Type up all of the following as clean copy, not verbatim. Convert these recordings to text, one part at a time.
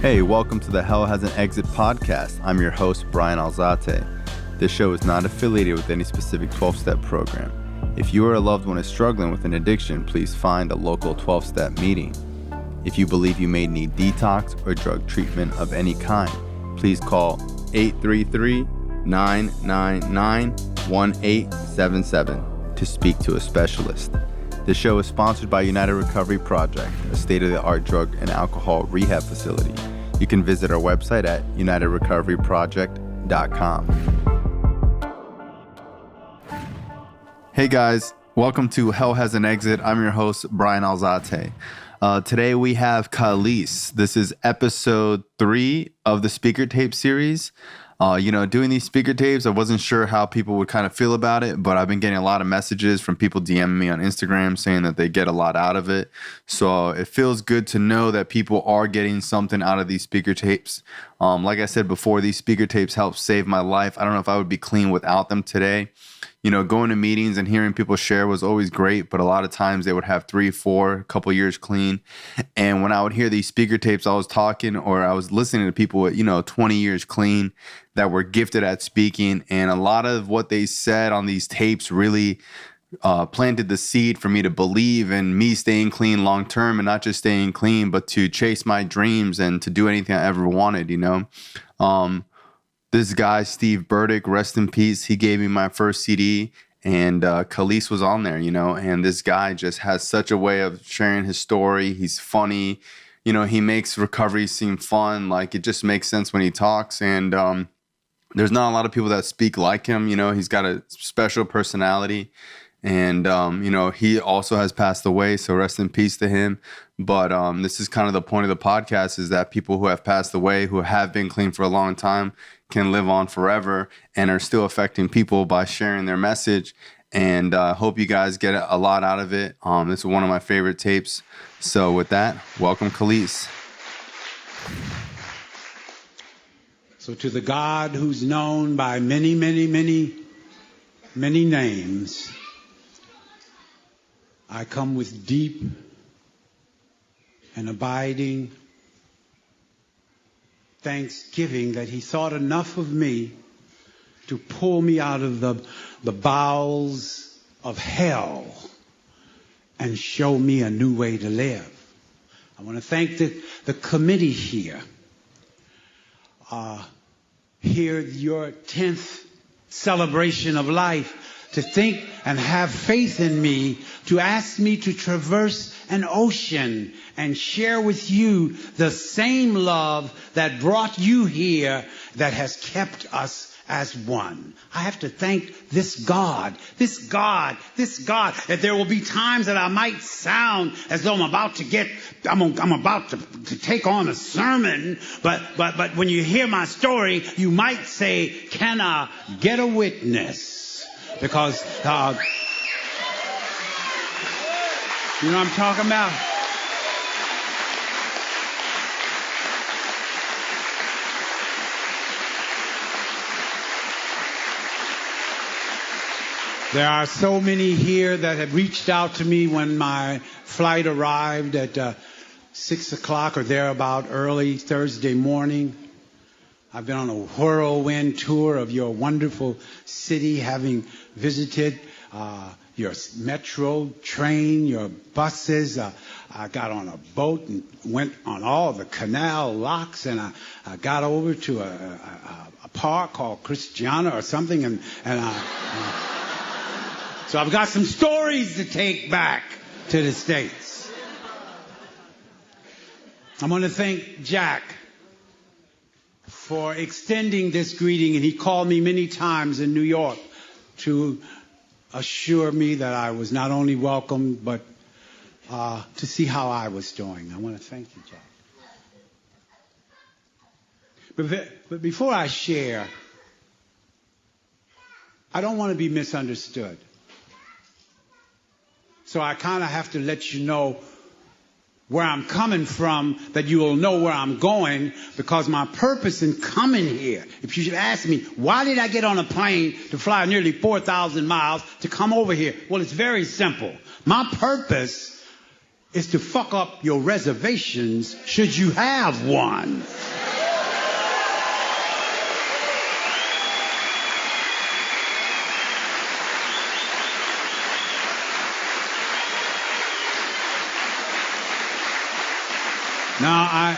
Hey, welcome to the Hell Has an Exit podcast. I'm your host, Bryan Alzate. This show is not affiliated with any specific 12-step program. If you or a loved one is struggling with an addiction, please find a local 12-step meeting. If you believe you may need detox or drug treatment of any kind, please call 833-999-1877 to speak to a specialist. This show is sponsored by United Recovery Project, a state-of-the-art drug and alcohol rehab facility. You can visit our website at unitedrecoveryproject.com. Hey guys, welcome to Hell Has an Exit. I'm your host, Bryan Alzate. Today we have Khalis. This is episode 3 of the speaker tape series. Doing these speaker tapes, I wasn't sure how people would kind of feel about it, but I've been getting a lot of messages from people DMing me on Instagram saying that they get a lot out of it. So it feels good to know that people are getting something out of these speaker tapes. Like I said before, these speaker tapes help save my life. I don't know if I would be clean without them today. Going to meetings and hearing people share was always great, but a lot of times they would have 3, 4, a couple years clean. And when I would hear these speaker tapes, I was talking or I was listening to people with, 20 years clean that were gifted at speaking. And a lot of what they said on these tapes really planted the seed for me to believe in me staying clean long term, and not just staying clean, but to chase my dreams and to do anything I ever wanted, This guy, Steve Burdick, rest in peace, he gave me my first CD, and Khalis was on there, and this guy just has such a way of sharing his story. He's funny, he makes recovery seem fun. Like, it just makes sense when he talks, and there's not a lot of people that speak like him. He's got a special personality, and, he also has passed away, so rest in peace to him. But this is kind of the point of the podcast, is that people who have passed away, who have been clean for a long time, can live on forever and are still affecting people by sharing their message. And I hope you guys get a lot out of it. This is one of my favorite tapes. So with that, welcome, Khalis. So to the God who's known by many, many, many, many names, I come with deep and abiding thanksgiving that he thought enough of me to pull me out of the bowels of hell and show me a new way to live. I want to thank the committee here. Here, your 10th celebration of life, to think and have faith in me, to ask me to traverse an ocean and share with you the same love that brought you here, that has kept us as one. I have to thank this God. That there will be times that I might sound as though I'm about to take on a sermon, but when you hear my story, you might say, can I get a witness? Because, you know what I'm talking about? There are so many here that have reached out to me when my flight arrived at 6 o'clock or thereabout early Thursday morning. I've been on a whirlwind tour of your wonderful city, having visited your metro train, your buses. I got on a boat and went on all the canal locks, and I got over to a park called Christiana or something, so I've got some stories to take back to the States. I want to thank Jack for extending this greeting, and he called me many times in New York to assure me that I was not only welcome, but to see how I was doing. I want to thank you, Jack. But before I share, I don't want to be misunderstood. So I kind of have to let you know where I'm coming from, that you will know where I'm going, because my purpose in coming here, if you should ask me, why did I get on a plane to fly nearly 4,000 miles to come over here? Well, it's very simple. My purpose is to fuck up your reservations should you have one. Now,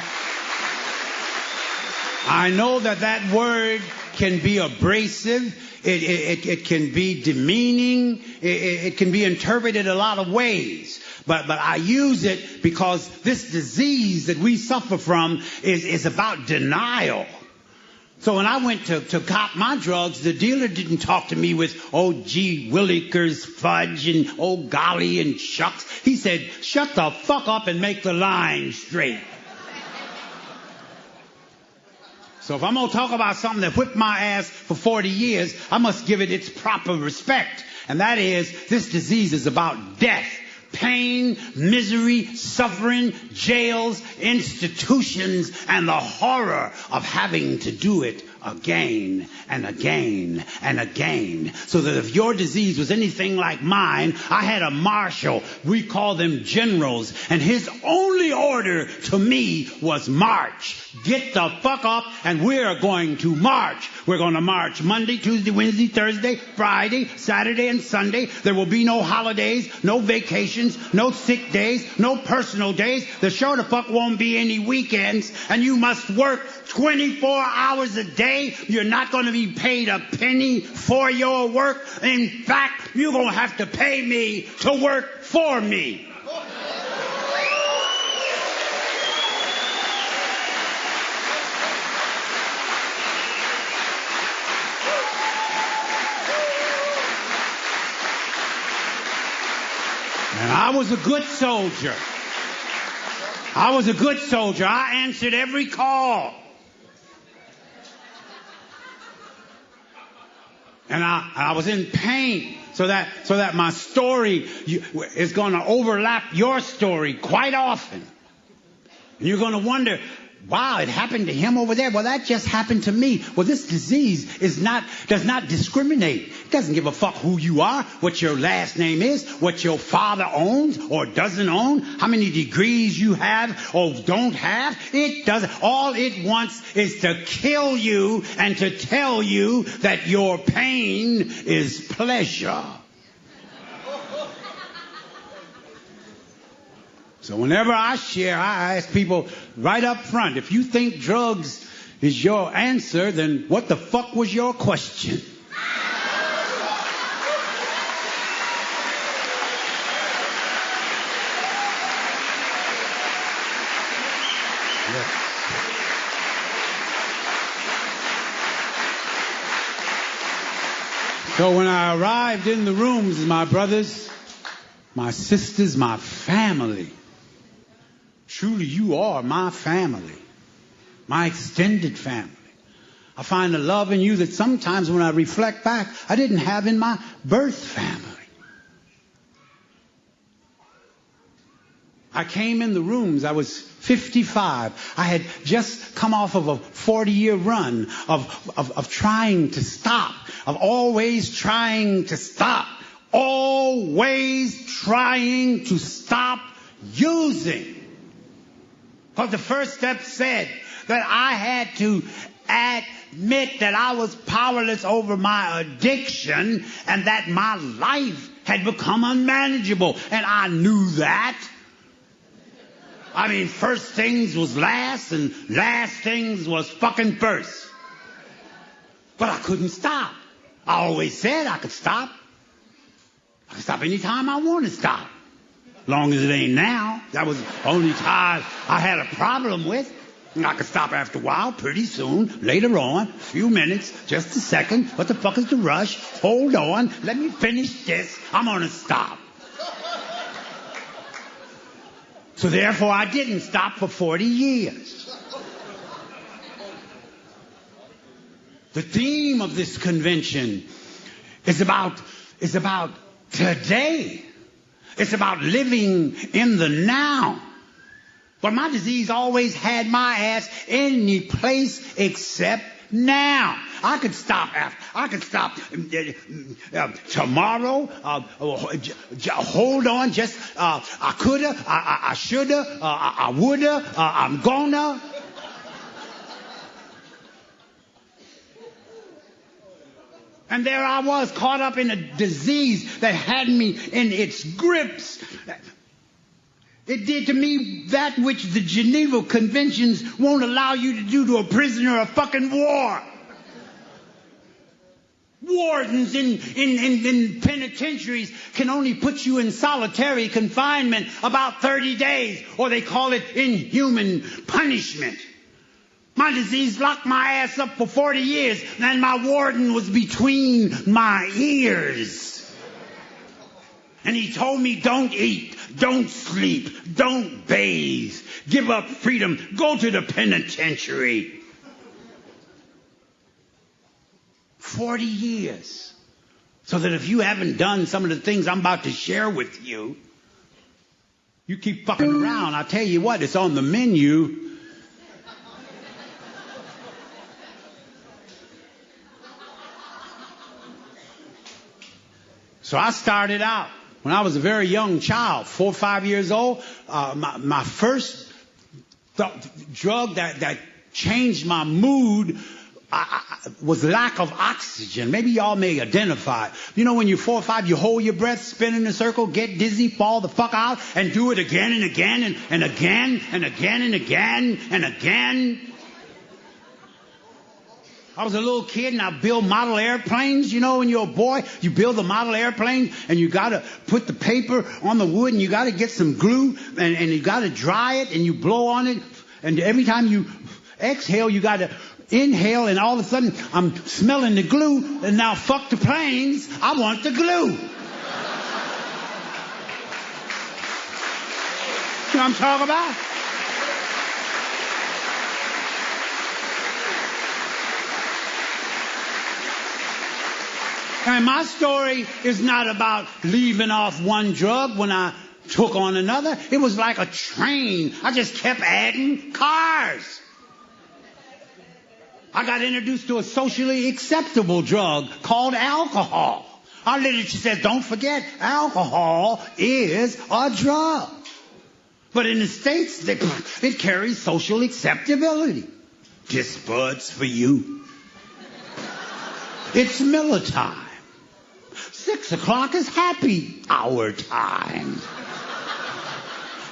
I know that word can be abrasive. It can be demeaning. It can be interpreted a lot of ways. But I use it because this disease that we suffer from is about denial. So when I went to cop my drugs, the dealer didn't talk to me with, oh, gee, Willikers, fudge, and oh, golly, and shucks. He said, shut the fuck up and make the line straight. So if I'm going to talk about something that whipped my ass for 40 years, I must give it its proper respect. And that is, this disease is about death, pain, misery, suffering, jails, institutions, and the horror of having to do it again and again and again. So that if your disease was anything like mine, I had a marshal, we call them generals, and his only order to me was march. Get the fuck up, and we're going to march. We're going to march Monday, Tuesday, Wednesday, Thursday, Friday, Saturday, and Sunday. There will be no holidays, no vacations, no sick days, no personal days. There sure the fuck won't be any weekends, and you must work 24 hours a day. You're not going to be paid a penny for your work. In fact, you're going to have to pay me to work for me. And I was a good soldier. I answered every call. And I was in pain so that my story is going to overlap your story quite often. And you're going to wonder, wow, it happened to him over there. Well, that just happened to me. Well, this disease does not discriminate. It doesn't give a fuck who you are, what your last name is, what your father owns or doesn't own, how many degrees you have or don't have. It doesn't. All it wants is to kill you and to tell you that your pain is pleasure. So whenever I share, I ask people right up front, if you think drugs is your answer, then what the fuck was your question? Yes. So when I arrived in the rooms, my brothers, my sisters, my family, truly, you are my family, my extended family. I find a love in you that sometimes when I reflect back, I didn't have in my birth family. I came in the rooms, I was 55. I had just come off of a 40-year run of trying to stop, of always trying to stop, always trying to stop using. Because the first step said that I had to admit that I was powerless over my addiction and that my life had become unmanageable. And I knew that. I mean, first things was last and last things was fucking first. But I couldn't stop. I always said I could stop. I could stop anytime I want to stop. Long as it ain't now. That was the only time I had a problem with. And I could stop after a while, pretty soon, later on, a few minutes, just a second. What the fuck is the rush? Hold on, let me finish this. I'm gonna stop. So therefore, I didn't stop for 40 years. The theme of this convention is about today. It's about living in the now. But my disease always had my ass any place except now. I could stop tomorrow. Hold on, just I coulda, I shoulda, I woulda, I'm gonna. And there I was, caught up in a disease that had me in its grips. It did to me that which the Geneva Conventions won't allow you to do to a prisoner of fucking war. Wardens in penitentiaries can only put you in solitary confinement about 30 days, or they call it inhuman punishment. My disease locked my ass up for 40 years, and my warden was between my ears. And he told me, don't eat, don't sleep, don't bathe, give up freedom, go to the penitentiary. 40 years. So that if you haven't done some of the things I'm about to share with you, you keep fucking around. I'll tell you what, it's on the menu. So I started out when I was a very young child, 4 or 5 years old. My first drug that changed my mood was lack of oxygen. Maybe y'all may identify it. You know, when you're 4 or 5, you hold your breath, spin in a circle, get dizzy, fall the fuck out, and do it again and again and again and again and again and again. I was a little kid and I built model airplanes. You know, when you're a boy, you build a model airplane and you got to put the paper on the wood and you got to get some glue and you got to dry it and you blow on it. And every time you exhale, you got to inhale, and all of a sudden I'm smelling the glue, and now fuck the planes, I want the glue. You know what I'm talking about? And my story is not about leaving off one drug when I took on another. It was like a train. I just kept adding cars. I got introduced to a socially acceptable drug called alcohol. Our literature says, don't forget, alcohol is a drug. But in the States, it carries social acceptability. This bud's for you. It's Miller time. 6 o'clock is happy hour time.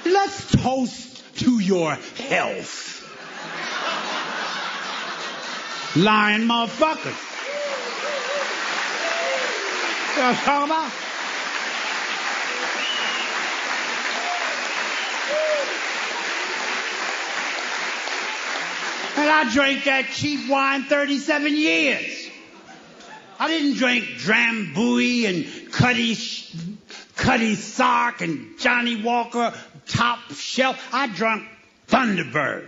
Let's toast to your health. Lying motherfuckers. You know what I'm talking about? And I drank that cheap wine 37 years. I didn't drink Drambuie and Cuddy Sark and Johnny Walker Top Shelf. I drank Thunderbird.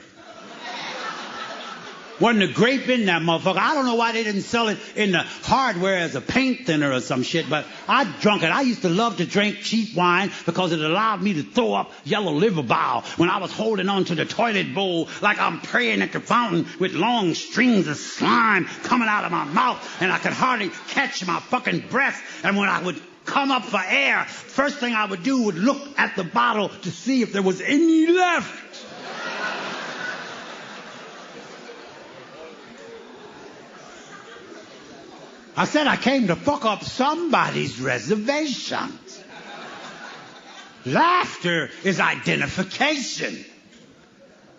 Wasn't a grape in that motherfucker. I don't know why they didn't sell it in the hardware as a paint thinner or some shit, but I drunk it. I used to love to drink cheap wine because it allowed me to throw up yellow liver bile when I was holding on to the toilet bowl like I'm praying at the fountain with long strings of slime coming out of my mouth, and I could hardly catch my fucking breath. And when I would come up for air, first thing I would do would look at the bottle to see if there was any left. I said I came to fuck up somebody's reservations. Laughter is identification.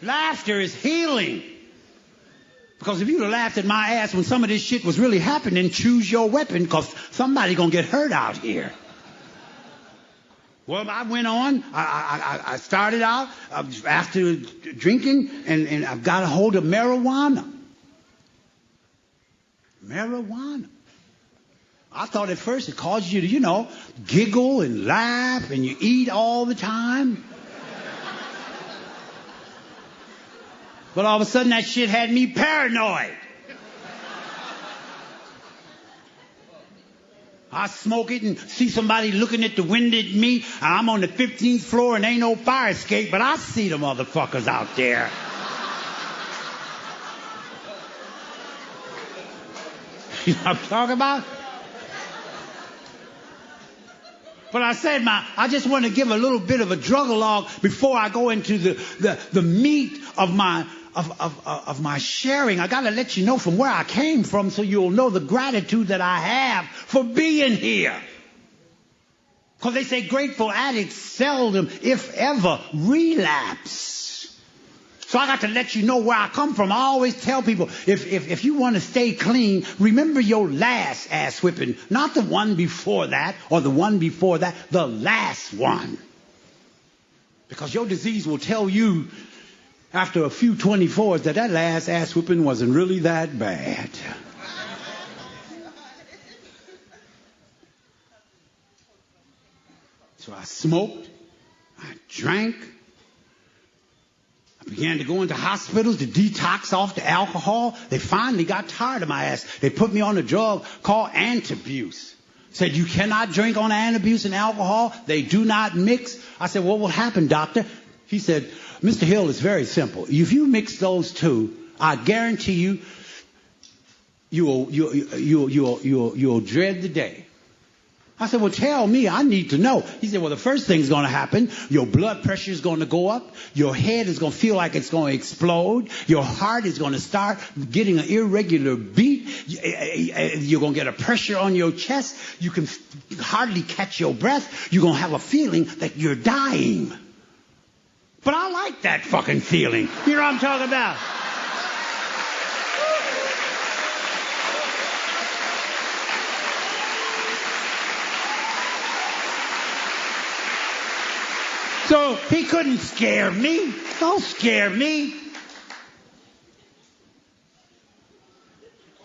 Laughter is healing. Because if you'd have laughed at my ass when some of this shit was really happening, choose your weapon, because somebody gonna get hurt out here. Well, I went on. I started out after drinking, and I got a hold of marijuana. Marijuana. I thought at first it caused you to, giggle and laugh and you eat all the time. But all of a sudden that shit had me paranoid. I smoke it and see somebody looking at the window at me, and I'm on the 15th floor and ain't no fire escape, but I see the motherfuckers out there. You know what I'm talking about? But I said, I just want to give a little bit of a drug-alog before I go into the meat of my sharing. I got to let you know from where I came from so you'll know the gratitude that I have for being here. Because they say grateful addicts seldom, if ever, relapse. So I got to let you know where I come from. I always tell people, if you want to stay clean, remember your last ass whipping. Not the one before that or the one before that, the last one. Because your disease will tell you after a few 24s that last ass whipping wasn't really that bad. So I smoked, I drank, I began to go into hospitals to detox off the alcohol. They finally got tired of my ass. They put me on a drug called antabuse. Said, you cannot drink on antabuse and alcohol. They do not mix. I said, what will happen, doctor? He said, Mr. Hill, it's very simple. If you mix those two, I guarantee you'll dread the day. I said, well, tell me, I need to know. He said, well, the first thing's going to happen, your blood pressure is going to go up, your head is going to feel like it's going to explode, your heart is going to start getting an irregular beat, you're going to get a pressure on your chest, you can hardly catch your breath, you're going to have a feeling that you're dying. But I like that fucking feeling. You know what I'm talking about? So he couldn't scare me. Don't scare me.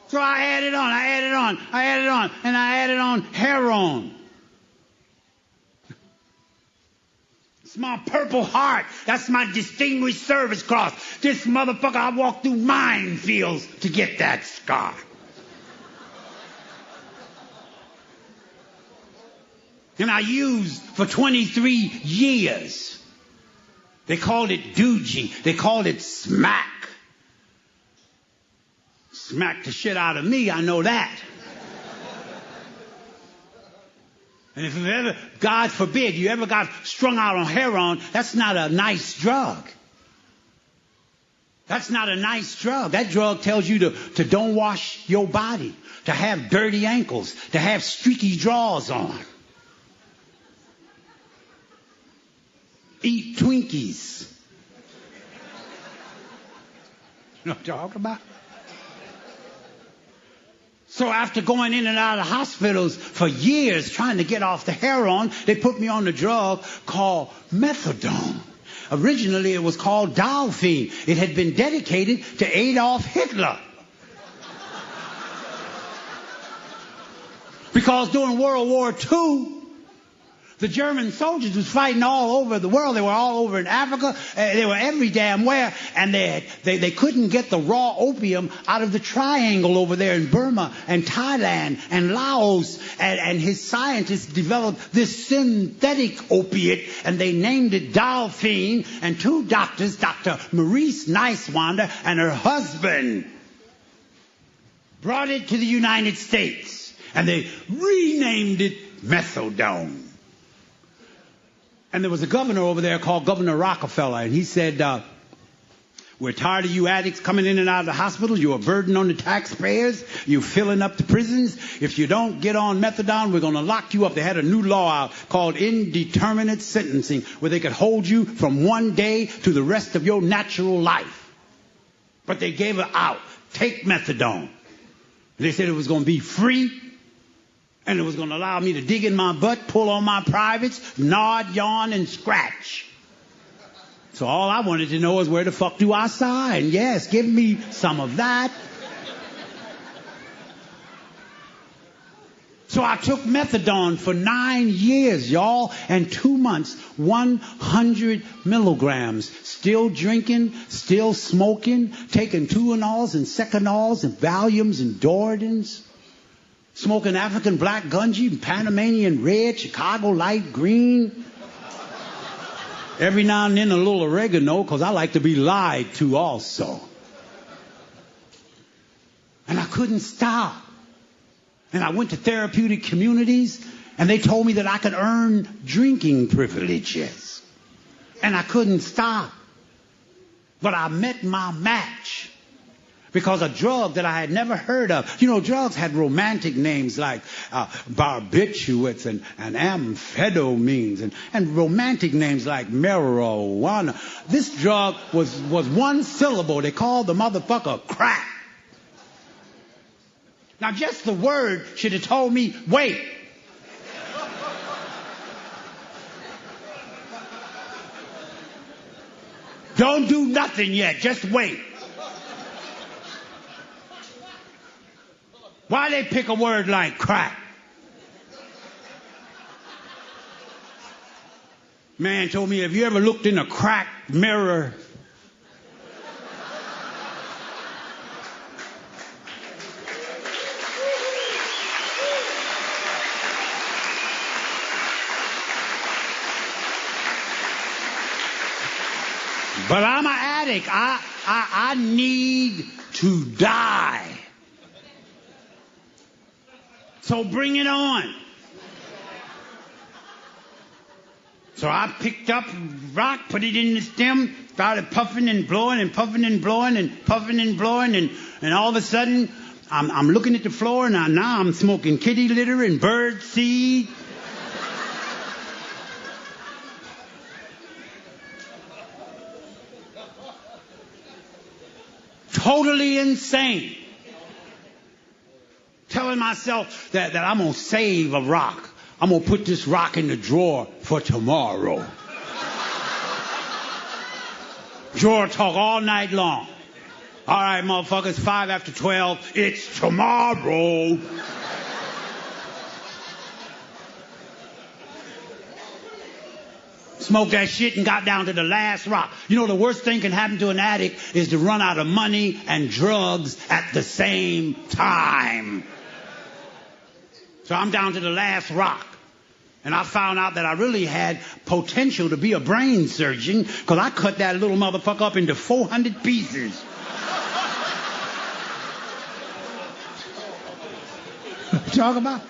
So I added on, and I added on heroin. It's my Purple Heart. That's my Distinguished Service Cross. This motherfucker, I walked through minefields to get that scar. And I used for 23 years. They called it doogie. They called it smack. Smacked the shit out of me, I know that. And if you ever, God forbid, you ever got strung out on heroin, that's not a nice drug. That's not a nice drug. That drug tells you to don't wash your body, to have dirty ankles, to have streaky drawers on. Eat Twinkies. You know what I'm talking about? So after going in and out of hospitals for years trying to get off the heroin, they put me on a drug called methadone. Originally it was called Dalphine. It had been dedicated to Adolf Hitler. Because during World War II, the German soldiers was fighting all over the world. They were all over in Africa. They were every damn where. And they couldn't get the raw opium out of the triangle over there in Burma and Thailand and Laos. And his scientists developed this synthetic opiate, and they named it Dalphine. And two doctors, Dr. Maurice Nicewander and her husband, brought it to the United States. And they renamed it methadone. And there was a governor over there called Governor Rockefeller, and he said, we're tired of you addicts coming in and out of the hospital. You're a burden on the taxpayers. You're filling up the prisons. If you don't get on methadone, we're going to lock you up. They had a new law out called indeterminate sentencing, where they could hold you from one day to the rest of your natural life. But they gave it out. Take methadone. They said it was going to be free. And it was going to allow me to dig in my butt, pull on my privates, nod, yawn, and scratch. So all I wanted to know is where the fuck do I sign? Yes, give me some of that. So I took methadone for 9 years, y'all, and 2 months, 100 milligrams. Still drinking, still smoking, taking Tuinals and Secanols and Valiums and Dordans. Smoking African black gunji, Panamanian red, Chicago light green. Every now and then a little oregano, because I like to be lied to also. And I couldn't stop. And I went to therapeutic communities, and they told me that I could earn drinking privileges. And I couldn't stop. But I met my match. Because a drug that I had never heard of. You know, drugs had romantic names like barbiturates and amphetamines and romantic names like marijuana. This drug was one syllable. They called the motherfucker crack. Now, just the word should have told me, wait. Don't do nothing yet. Just wait. Why they pick a word like crack? Man told me, have you ever looked in a cracked mirror? But I'm an addict. I need to die. So bring it on. So I picked up rock, put it in the stem, started puffing and blowing and puffing and blowing and puffing and blowing, and all of a sudden I'm looking at the floor, and now I'm smoking kitty litter and bird seed. Totally insane. Telling myself that I'm going to save a rock. I'm going to put this rock in the drawer for tomorrow. Drawer talk all night long. All right, motherfuckers, 5 after 12. It's tomorrow. Smoked that shit and got down to the last rock. You know, the worst thing can happen to an addict is to run out of money and drugs at the same time. So I'm down to the last rock. And I found out that I really had potential to be a brain surgeon because I cut that little motherfucker up into 400 pieces. Talk about?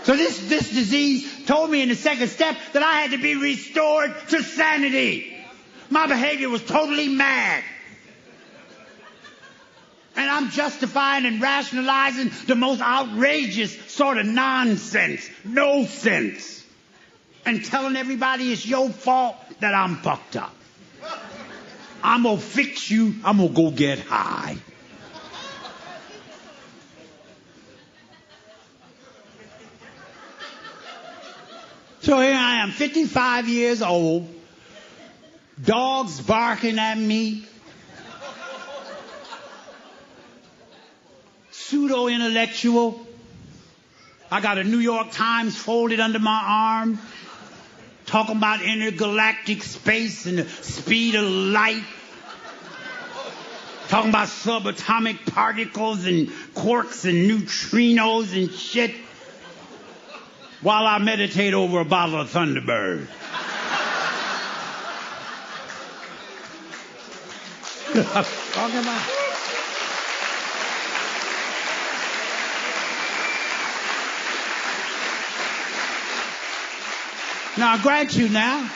So this disease told me in the second step that I had to be restored to sanity. My behavior was totally mad. And I'm justifying and rationalizing the most outrageous sort of nonsense. No sense. And telling everybody it's your fault that I'm fucked up. I'm going to fix you. I'm going to go get high. So here I am, 55 years old. Dogs barking at me. Pseudo-intellectual. I got a New York Times folded under my arm. Talking about intergalactic space and the speed of light. Talking about subatomic particles and quarks and neutrinos and shit. While I meditate over a bottle of Thunderbird. Talking about. Now, I grant you now,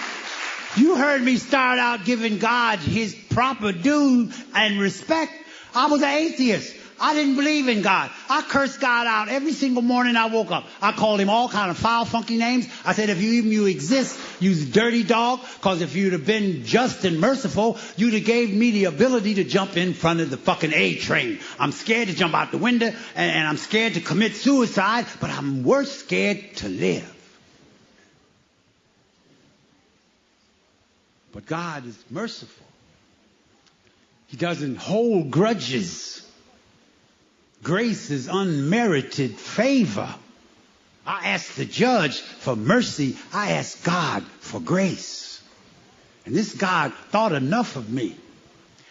you heard me start out giving God his proper due and respect. I was an atheist. I didn't believe in God. I cursed God out every single morning I woke up. I called him all kind of foul, funky names. I said, if you exist, you dirty dog, because if you'd have been just and merciful, you'd have gave me the ability to jump in front of the fucking A train. I'm scared to jump out the window, and I'm scared to commit suicide, but I'm worse scared to live. But God is merciful. He doesn't hold grudges. Grace is unmerited favor. I ask the judge for mercy. I ask God for grace. And this God thought enough of me.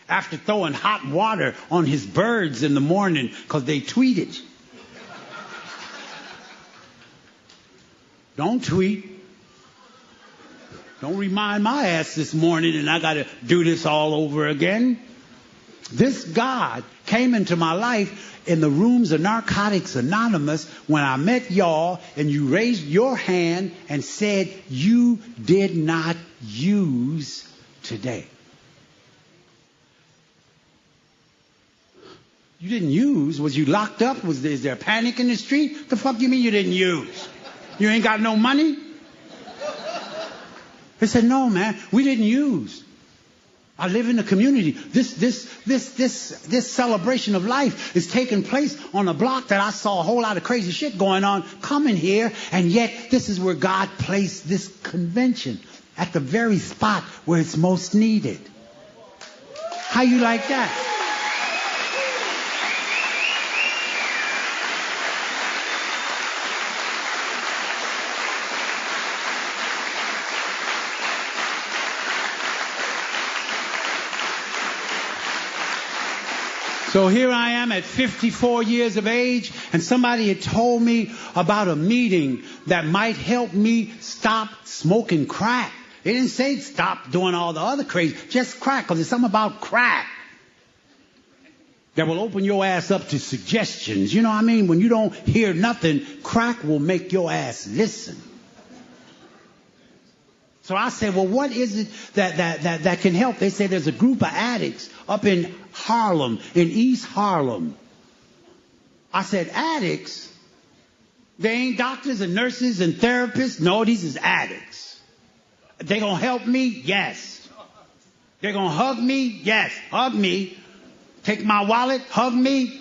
After throwing hot water on his birds in the morning because they tweeted. Don't tweet. Don't remind my ass this morning and I got to do this all over again. This God came into my life in the rooms of Narcotics Anonymous when I met y'all and you raised your hand and said you did not use today. You didn't use? Was you locked up? Is there panic in the street? The fuck you mean you didn't use? You ain't got no money? They said, no, man, we didn't use. I live in the community. This celebration of life is taking place on a block that I saw a whole lot of crazy shit going on coming here, and yet this is where God placed this convention, at the very spot where it's most needed. How you like that? So here I am at 54 years of age, and somebody had told me about a meeting that might help me stop smoking crack. They didn't say stop doing all the other crazy, just crack, because there's something about crack that will open your ass up to suggestions. You know what I mean? When you don't hear nothing, crack will make your ass listen. So I said, well, what is it that can help? They say there's a group of addicts up in Harlem, in East Harlem. I said, addicts? They ain't doctors and nurses and therapists? No, these is addicts. They gonna help me? Yes. They gonna hug me? Yes. Hug me. Take my wallet? Hug me?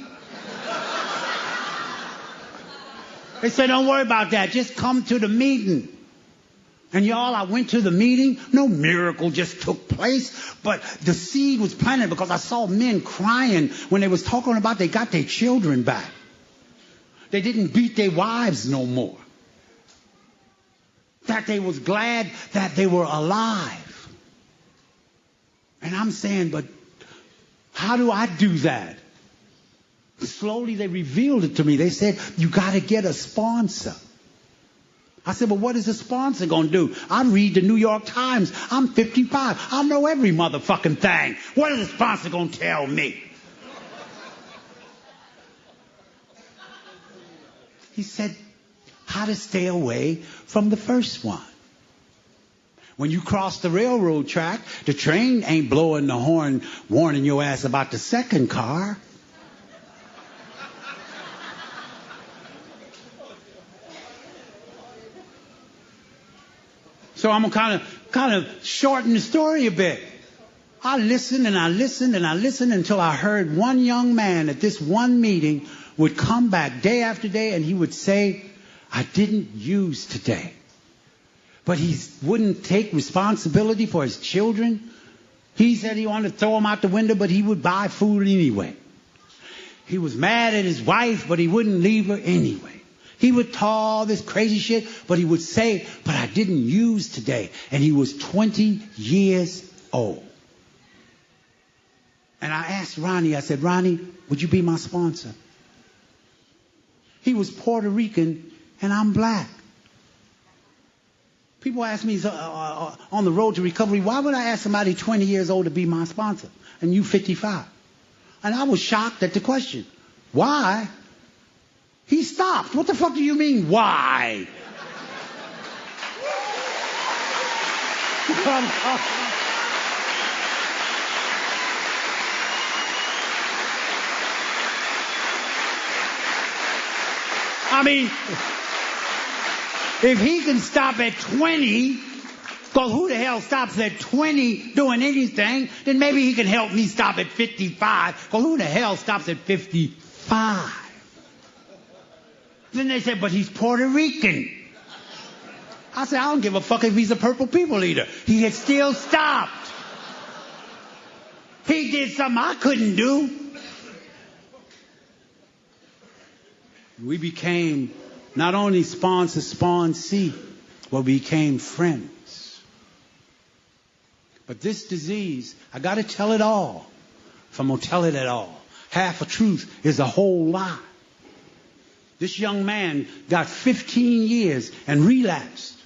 They said, don't worry about that. Just come to the meeting. And y'all, I went to the meeting. No miracle just took place, but the seed was planted because I saw men crying when they was talking about they got their children back. They didn't beat their wives no more. That they was glad that they were alive. And I'm saying, but how do I do that? Slowly they revealed it to me. They said, you got to get a sponsor. I said, well, what is a sponsor going to do? I read the New York Times. I'm 55. I know every motherfucking thing. What is a sponsor going to tell me? He said, how to stay away from the first one. When you cross the railroad track, the train ain't blowing the horn, warning your ass about the second car. So I'm going to kind of shorten the story a bit. I listened and I listened and I listened until I heard one young man at this one meeting would come back day after day and he would say, I didn't use today. But he wouldn't take responsibility for his children. He said he wanted to throw them out the window, but he would buy food anyway. He was mad at his wife, but he wouldn't leave her anyway. He would tell all this crazy shit, but he would say, but I didn't use today. And he was 20 years old. And I asked Ronnie, I said, Ronnie, would you be my sponsor? He was Puerto Rican, and I'm black. People ask me on the road to recovery, why would I ask somebody 20 years old to be my sponsor? And you 55. And I was shocked at the question. Why? He stopped. What the fuck do you mean, why? I mean, if he can stop at 20, because who the hell stops at 20 doing anything, then maybe he can help me stop at 55, because who the hell stops at 55? Then they said, but he's Puerto Rican. I said, I don't give a fuck if he's a purple people eater. He had still stopped. He did something I couldn't do. We became not only sponsee, but we became friends. But this disease, I got to tell it all if I'm going to tell it at all. Half a truth is a whole lie. This young man got 15 years and relapsed.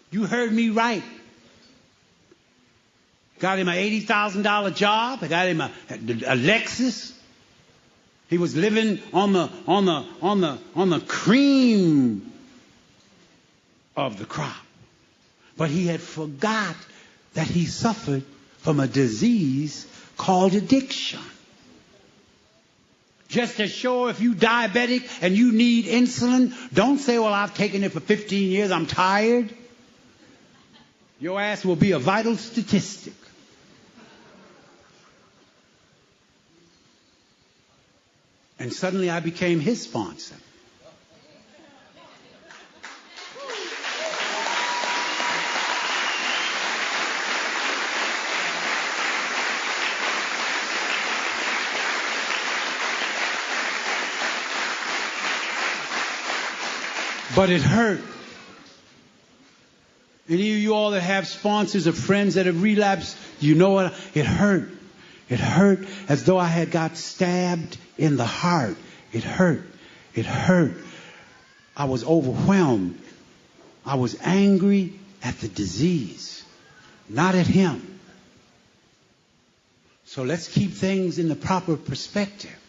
You heard me right. Got him an $80,000 job. I got him a Lexus. He was living on the cream of the crop. But he had forgot that he suffered from a disease called addiction. Just as sure if you diabetic and you need insulin, don't say, well, I've taken it for 15 years, I'm tired. Your ass will be a vital statistic. And suddenly I became his sponsor. But it hurt. Any of you all that have sponsors or friends that have relapsed, you know what? It hurt. It hurt as though I had got stabbed in the heart. It hurt. It hurt. I was overwhelmed. I was angry at the disease, not at him. So let's keep things in the proper perspective.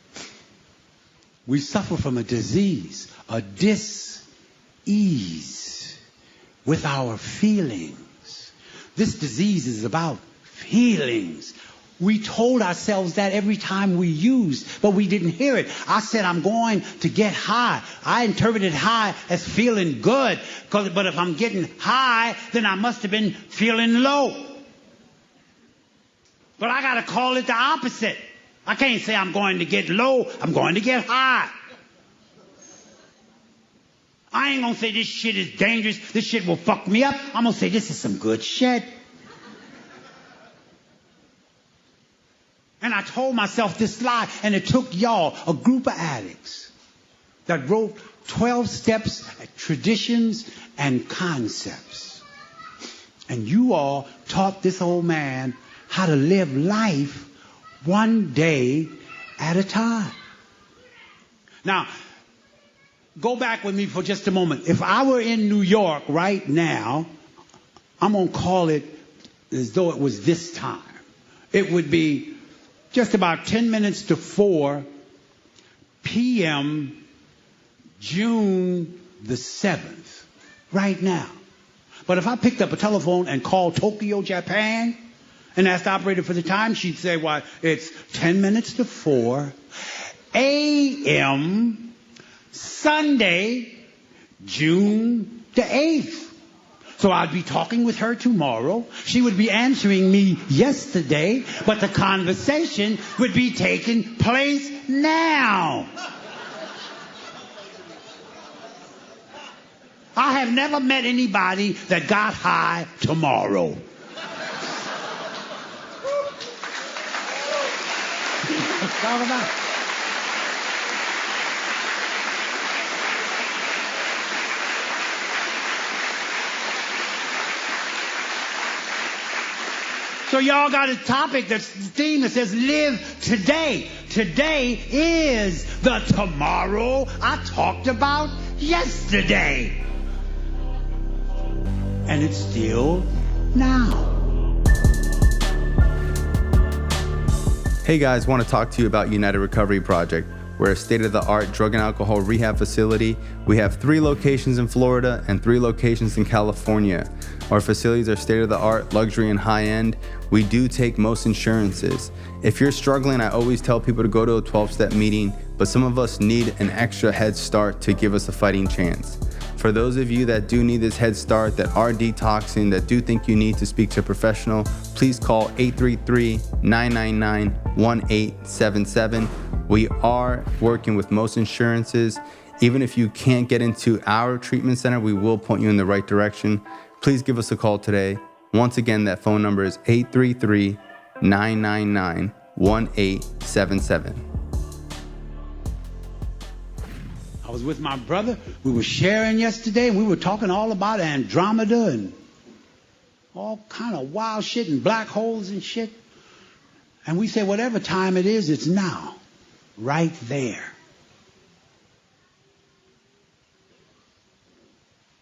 We suffer from a disease, a dis-ease with our feelings. This disease is about feelings. We told ourselves that every time we used, but we didn't hear it. I said, I'm going to get high. I interpreted high as feeling good. But if I'm getting high, then I must have been feeling low. But I got to call it the opposite. I can't say I'm going to get low. I'm going to get high. I ain't going to say this shit is dangerous. This shit will fuck me up. I'm going to say this is some good shit. And I told myself this lie, and it took y'all, a group of addicts, that wrote 12 steps, traditions, and concepts. And you all taught this old man how to live life one day at a time. Now, go back with me for just a moment. If I were in New York right now, I'm going to call it as though it was this time. It would be just about 10 minutes to 4 p.m. June the 7th, right now. But if I picked up a telephone and called Tokyo, Japan, and asked the operator for the time, she'd say, well, it's 10 minutes to 4 a.m. Sunday, June the 8th. So I'd be talking with her tomorrow. She would be answering me yesterday, but the conversation would be taking place now. I have never met anybody that got high tomorrow. Let's talk about it. So y'all got a topic, that's the theme that says live today. Today is the tomorrow I talked about yesterday. And it's still now. Hey guys, want to talk to you about United Recovery Project. We're a state-of-the-art drug and alcohol rehab facility. We have 3 locations in Florida and 3 locations in California. Our facilities are state-of-the-art, luxury, and high-end. We do take most insurances. If you're struggling, I always tell people to go to a 12-step meeting, but some of us need an extra head start to give us a fighting chance. For those of you that do need this head start, that are detoxing, that do think you need to speak to a professional, please call 833-999-1877. We are working with most insurances. Even if you can't get into our treatment center, we will point you in the right direction. Please give us a call today. Once again, that phone number is 833-999-1877. I was with my brother. We were sharing yesterday, and we were talking all about Andromeda and all kind of wild shit and black holes and shit. And we said, whatever time it is, it's now. Right there.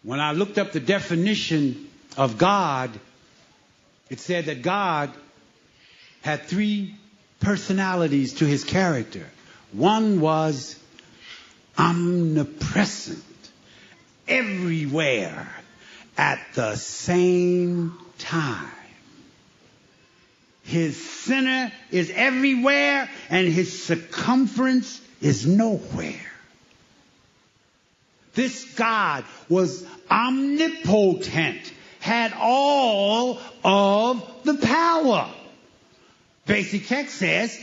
When I looked up the definition of God, it said that God had three personalities to his character. One was omnipresent, everywhere at the same time. His center is everywhere and his circumference is nowhere. This God was omnipotent, had all of the power. Basic text says,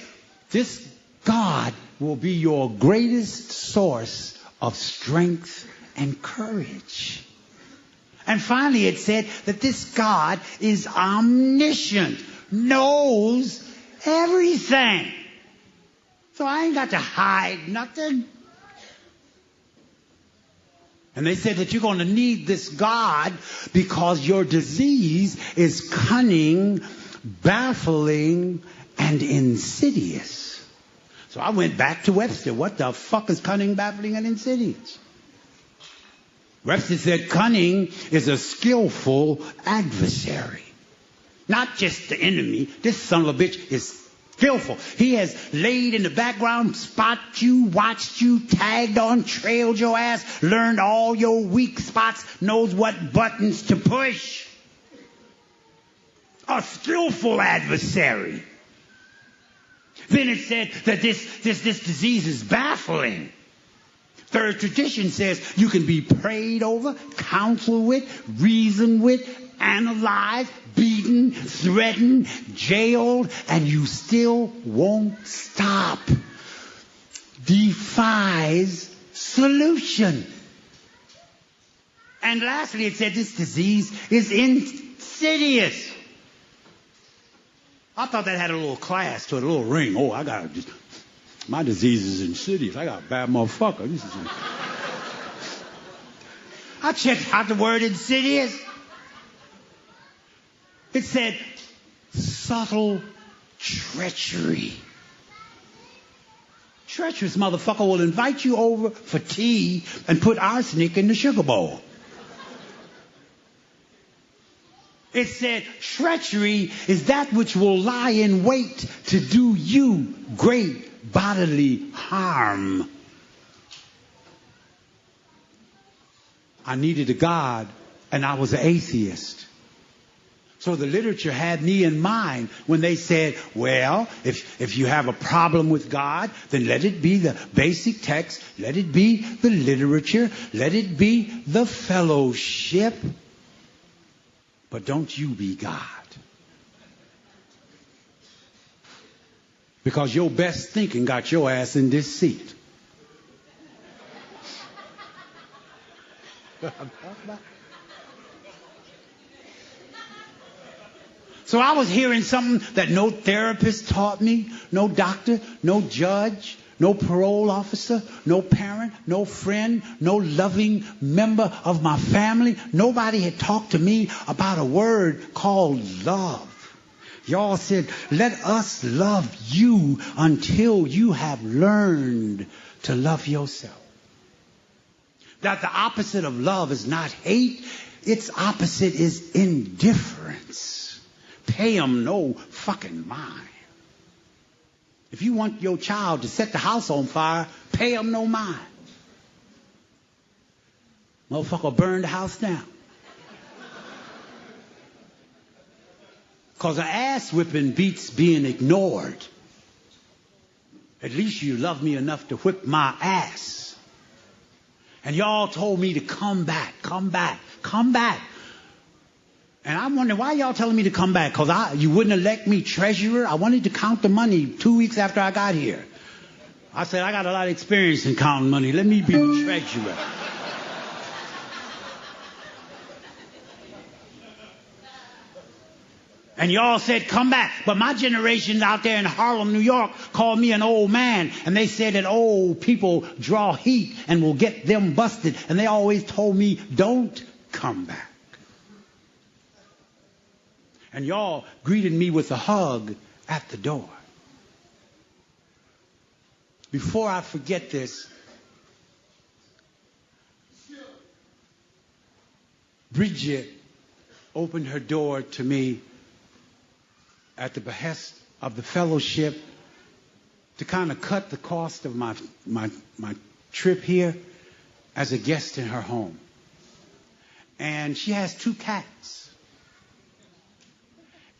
this God will be your greatest source of strength and courage. And finally it said that this God is omniscient, knows everything. So I ain't got to hide nothing. And they said that you're going to need this God because your disease is cunning, baffling, and insidious. So I went back to Webster. What the fuck is cunning, baffling, and insidious? Webster said cunning is a skillful adversary. Not just the enemy. This son of a bitch is skillful. He has laid in the background, spotted you, watched you, tagged on, trailed your ass, learned all your weak spots, knows what buttons to push. A skillful adversary. Then it said that this disease is baffling. Third tradition says you can be prayed over, counseled with, reasoned with, analyzed, beaten, threatened, jailed, and you still won't stop. Defies solution. And lastly, it said this disease is insidious. I thought that had a little class to it, a little ring. Oh, my disease is insidious. I got a bad motherfucker. I checked out the word insidious. It said subtle treachery. Treacherous motherfucker will invite you over for tea and put arsenic in the sugar bowl. It said treachery is that which will lie in wait to do you great bodily harm. I needed a God, and I was an atheist. So the literature had me in mind when they said, well, if you have a problem with God, then let it be the basic text, let it be the literature, let it be the fellowship. But don't you be God. Because your best thinking got your ass in this seat. So I was hearing something that no therapist taught me, no doctor, no judge, no parole officer, no parent, no friend, no loving member of my family. Nobody had talked to me about a word called love. Y'all said, let us love you until you have learned to love yourself. That the opposite of love is not hate. Its opposite is indifference. Pay them no fucking mind. If you want your child to set the house on fire, pay them no mind. Motherfucker burn the house down. Because an ass whipping beats being ignored. At least you love me enough to whip my ass. And y'all told me to come back, come back, come back. And I'm wondering, why y'all telling me to come back? Because you wouldn't elect me treasurer? I wanted to count the money 2 weeks after I got here. I said, I got a lot of experience in counting money. Let me be the treasurer. And y'all said, come back. But my generation out there in Harlem, New York, called me an old man. And they said that old people draw heat and will get them busted. And they always told me, don't come back. And y'all greeted me with a hug at the door. Before I forget this, Bridget opened her door to me at the behest of the fellowship to kind of cut the cost of my trip here as a guest in her home. And she has 2 cats.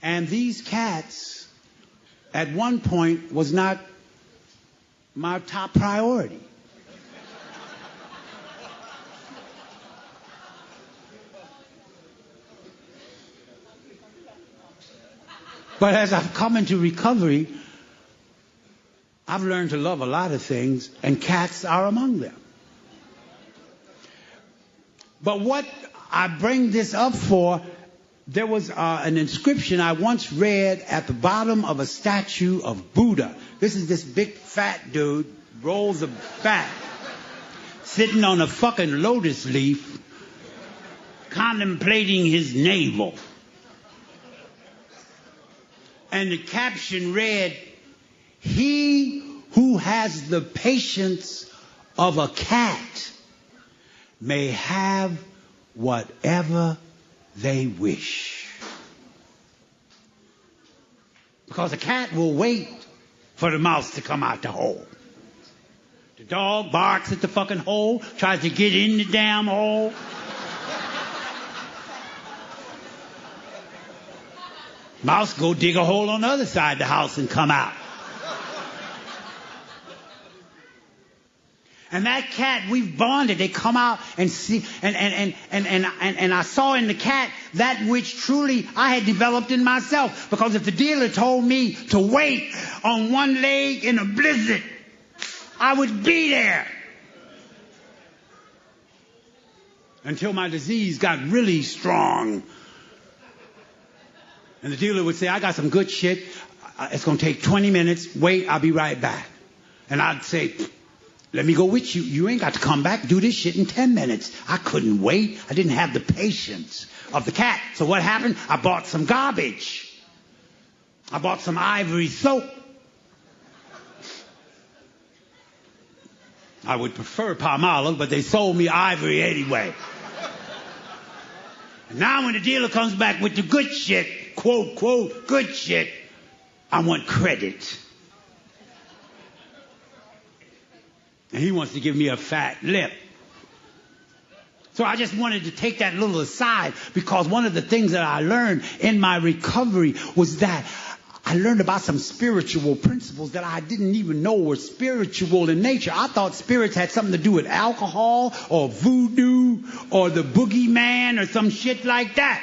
And these cats, at one point, was not my top priority. But as I've come into recovery, I've learned to love a lot of things, and cats are among them. But what I bring this up for, there was an inscription I once read at the bottom of a statue of Buddha. This is this big fat dude, rolls of fat, sitting on a fucking lotus leaf, contemplating his navel. And the caption read, "He who has the patience of a cat may have whatever they wish." Because a cat will wait for the mouse to come out the hole. The dog barks at the fucking hole, tries to get in the damn hole. Mouse go dig a hole on the other side of the house and come out. And that cat, we've bonded. They come out and see, and I saw in the cat that which truly I had developed in myself. Because if the dealer told me to wait on one leg in a blizzard, I would be there. Until my disease got really strong. And the dealer would say, "I got some good shit. It's going to take 20 minutes. Wait, I'll be right back." And I'd say, "Let me go with you. You ain't got to come back. Do this shit in 10 minutes. I couldn't wait. I didn't have the patience of the cat. So what happened? I bought some garbage. I bought some ivory soap. I would prefer Palmolive, but they sold me ivory anyway. And now when the dealer comes back with the good shit, quote, quote, good shit, I want credit. And he wants to give me a fat lip. So I just wanted to take that little aside, because one of the things that I learned in my recovery was that I learned about some spiritual principles that I didn't even know were spiritual in nature. I thought spirits had something to do with alcohol or voodoo or the boogeyman or some shit like that.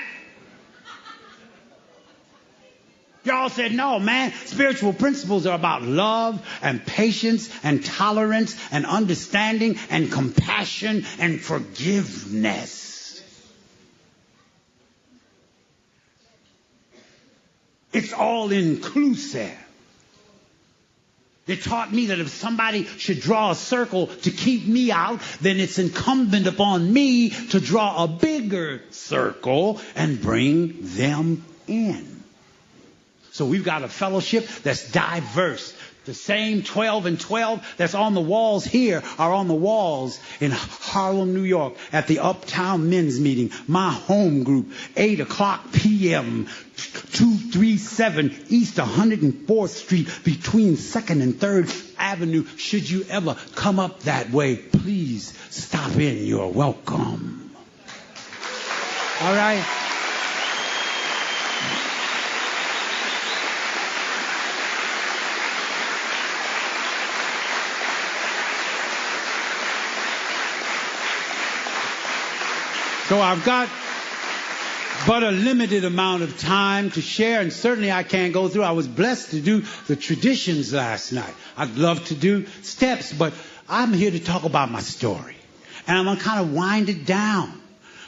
Y'all said, no, man, spiritual principles are about love and patience and tolerance and understanding and compassion and forgiveness. It's all inclusive. They taught me that if somebody should draw a circle to keep me out, then it's incumbent upon me to draw a bigger circle and bring them in. So we've got a fellowship that's diverse. The same 12 and 12 that's on the walls here are on the walls in Harlem, New York, at the Uptown Men's Meeting, my home group, 8 o'clock p.m., 237 East 104th Street, between 2nd and 3rd Avenue. Should you ever come up that way, please stop in. You're welcome. All right? So I've got but a limited amount of time to share, and certainly I can't go through. I was blessed to do the traditions last night. I'd love to do steps, but I'm here to talk about my story. And I'm going to kind of wind it down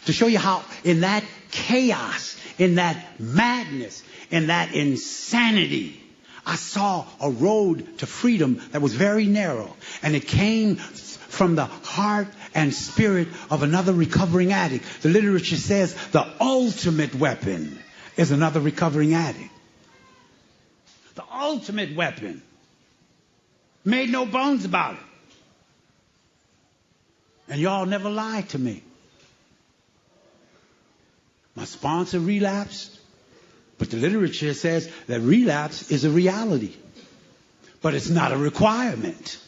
to show you how in that chaos, in that madness, in that insanity, I saw a road to freedom that was very narrow. And it came from the heart and spirit of another recovering addict. The literature says the ultimate weapon is another recovering addict. The ultimate weapon. Made no bones about it. And y'all never lied to me. My sponsor relapsed. But the literature says that relapse is a reality. But it's not a requirement.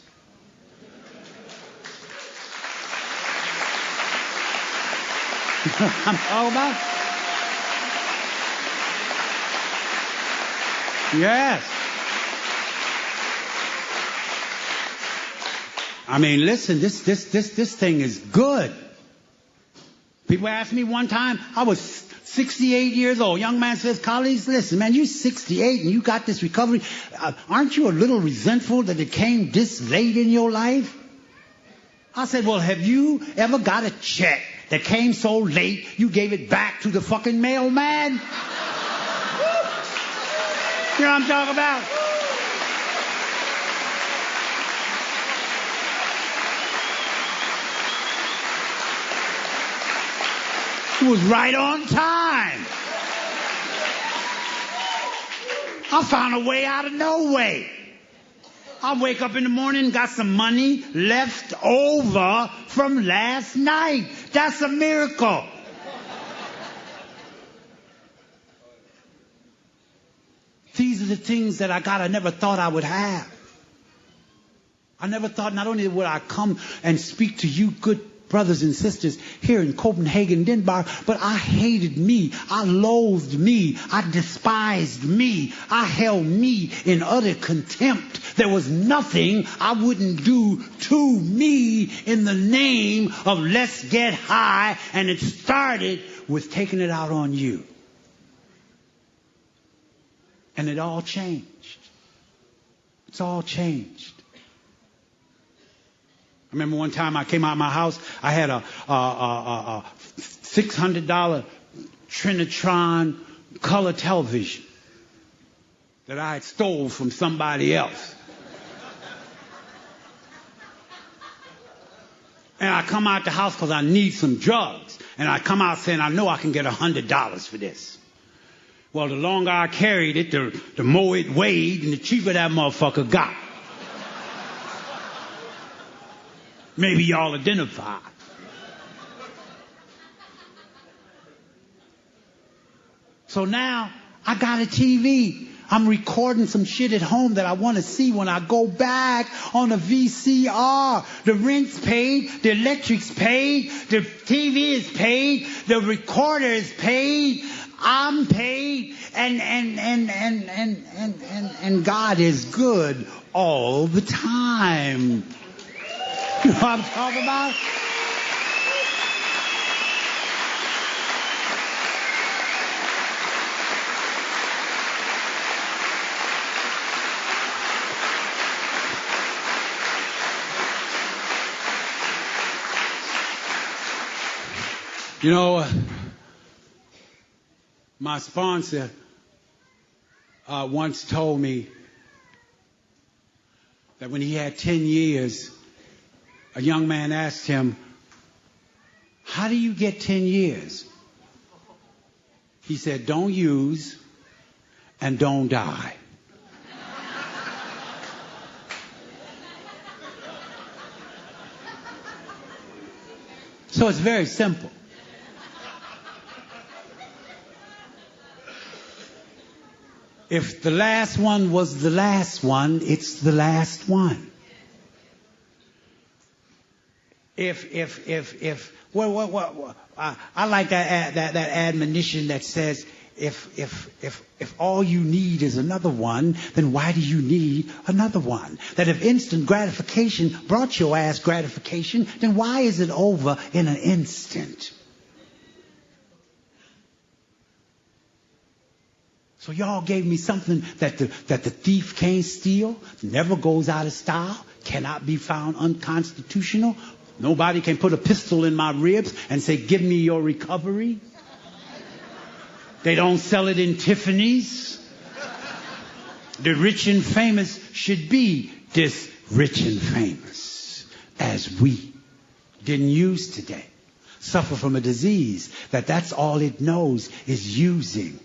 I'm talking about? Yes. I mean, listen, this thing is good. People asked me one time, I was 68 years old. Young man says, Khalis, listen, man, you're 68 and you got this recovery. Aren't you a little resentful that it came this late in your life? I said, well, have you ever got a check that came so late you gave it back to the fucking mailman? You know what I'm talking about? It was right on time. I found a way out of no way. I wake up in the morning, got some money left over from last night. That's a miracle. These are the things that I got I never thought I would have. I never thought not only would I come and speak to you good brothers and sisters here in Copenhagen, Denmark, but I hated me. I loathed me. I despised me. I held me in utter contempt. There was nothing I wouldn't do to me in the name of let's get high, and it started with taking it out on you. And it all changed. It's all changed. I remember one time I came out of my house, I had a $600 Trinitron color television that I had stole from somebody else. And I come out the house because I need some drugs. And I come out saying, I know I can get $100 for this. Well, the longer I carried it, the more it weighed and the cheaper that motherfucker got. Maybe y'all identify. So now I got a TV. I'm recording some shit at home that I want to see when I go back on a VCR. The rent's paid, the electric's paid, the TV is paid, the recorder is paid, I'm paid, and God is good all the time. You know what I'm talking about? You know, my sponsor once told me that when he had 10 years, a young man asked him, how do you get 10 years? He said, don't use and don't die. So it's very simple. If the last one was the last one, it's the last one. I like that admonition that says, if all you need is another one, then why do you need another one? That if instant gratification brought your ass gratification, then why is it over in an instant? So y'all gave me something that the thief can't steal, never goes out of style, cannot be found unconstitutional. Nobody can put a pistol in my ribs and say, give me your recovery. They don't sell it in Tiffany's. The rich and famous should be this rich and famous, as we didn't use today. Suffer from a disease that's all it knows is using.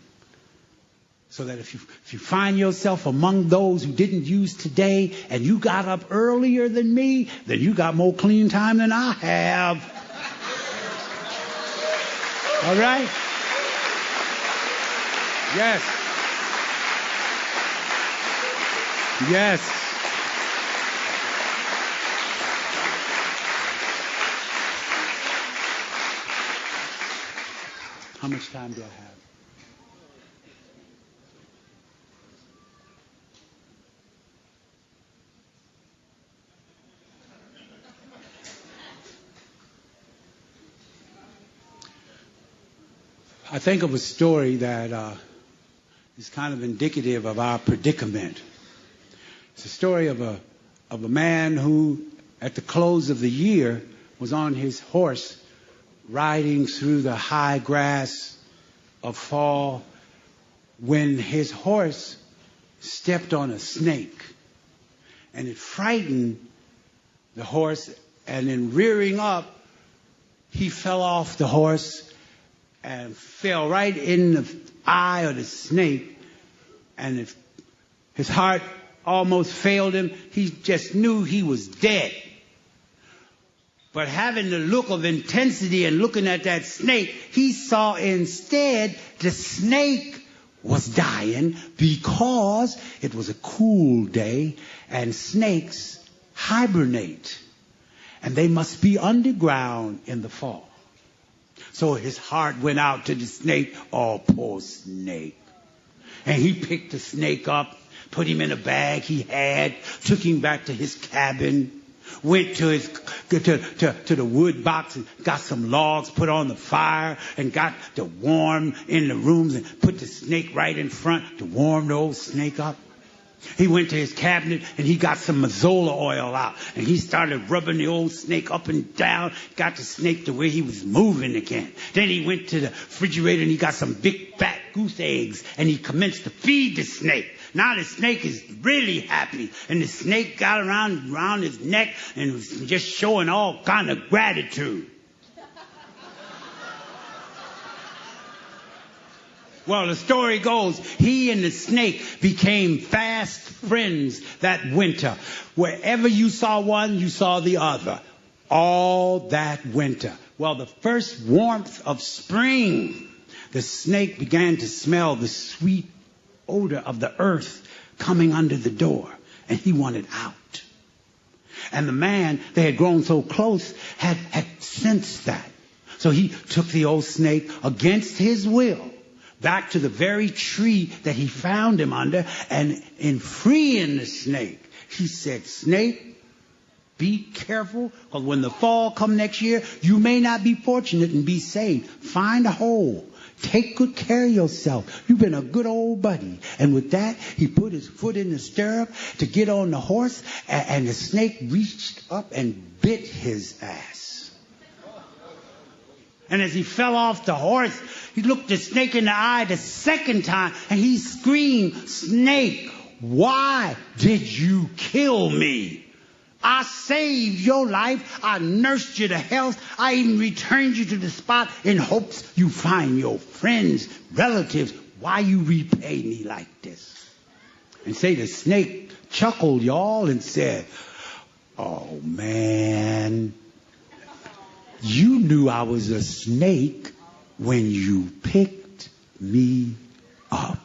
So that if you find yourself among those who didn't use today and you got up earlier than me, then you got more clean time than I have. All right? Yes. Yes. How much time do I have? I think of a story that is kind of indicative of our predicament. It's a story of a man who, at the close of the year, was on his horse riding through the high grass of fall when his horse stepped on a snake. And it frightened the horse, and in rearing up, he fell off the horse and fell right in the eye of the snake, and his heart almost failed him. He just knew he was dead. But having the look of intensity and looking at that snake, he saw instead the snake was dying because it was a cool day and snakes hibernate and they must be underground in the fall. So his heart went out to the snake. Oh, poor snake. And he picked the snake up, put him in a bag he had, took him back to his cabin, went to the wood box and got some logs, put on the fire, and got the warm in the rooms and put the snake right in front to warm the old snake up. He went to his cabinet and he got some Mazola oil out and he started rubbing the old snake up and down, got the snake to where he was moving again. Then he went to the refrigerator and he got some big fat goose eggs and he commenced to feed the snake. Now the snake is really happy and the snake got around his neck and was just showing all kind of gratitude. Well, the story goes, he and the snake became fast friends that winter. Wherever you saw one, you saw the other. All that winter. Well, the first warmth of spring, the snake began to smell the sweet odor of the earth coming under the door, and he wanted out. And the man, they had grown so close, had sensed that. So he took the old snake against his will back to the very tree that he found him under, and in freeing the snake, he said, "Snake, be careful, because when the fall come next year, you may not be fortunate and be saved. Find a hole. Take good care of yourself. You've been a good old buddy." And with that, he put his foot in the stirrup to get on the horse, and the snake reached up and bit his ass. And as he fell off the horse, he looked the snake in the eye the second time, and he screamed, "Snake, why did you kill me? I saved your life. I nursed you to health. I even returned you to the spot in hopes you find your friends, relatives. Why you repay me like this?" And say the snake chuckled, y'all, and said, "Oh, man, you knew I was a snake when you picked me up."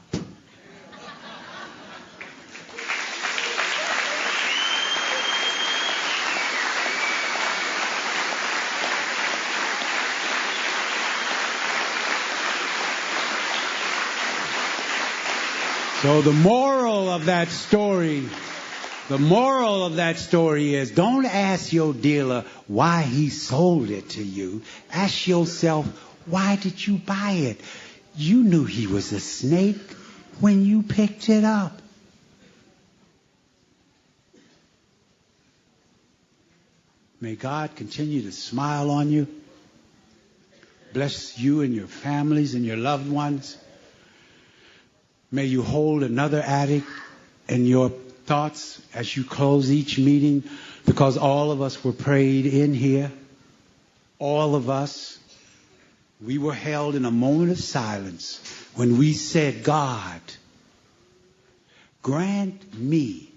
So the moral of that story is, don't ask your dealer why he sold it to you. Ask yourself, why did you buy it? You knew he was a snake when you picked it up. May God continue to smile on you, bless you and your families and your loved ones. May you hold another addict in your thoughts as you close each meeting, because all of us were prayed in here. All of us. We were held in a moment of silence when we said, "God, grant me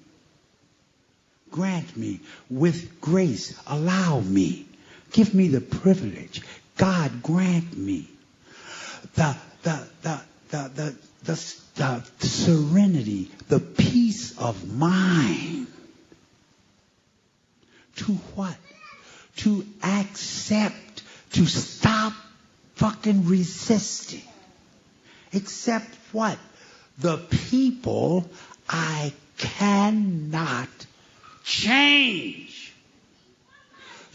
with grace, allow me, give me the privilege. God, grant me the the serenity, the peace of mind. To what? To accept, to stop fucking resisting. Accept what? The people I cannot change.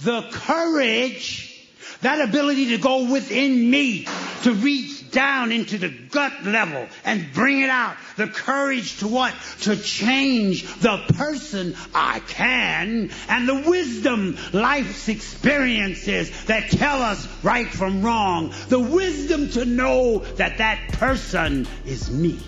The courage, that ability to go within me, to reach down into the gut level and bring it out. The courage to what? To change the person I can, and the wisdom, life's experiences that tell us right from wrong. The wisdom to know that that person is me.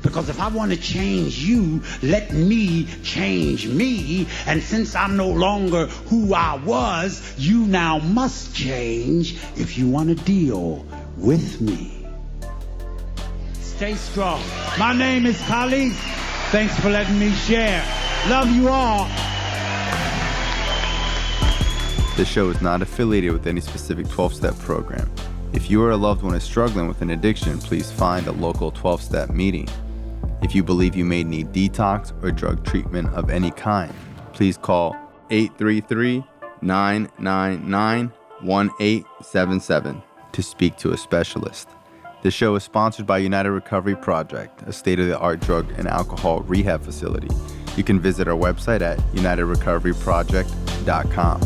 Because if I want to change you, let me change me. And since I'm no longer who I was, you now must change if you want to deal with me. Stay strong. My name is Khalis. Thanks for letting me share. Love you all. This show is not affiliated with any specific 12-step program. If you or a loved one is struggling with an addiction, please find a local 12-step meeting. If you believe you may need detox or drug treatment of any kind, please call 833-999-1877 to speak to a specialist. This show is sponsored by United Recovery Project, a state-of-the-art drug and alcohol rehab facility. You can visit our website at unitedrecoveryproject.com.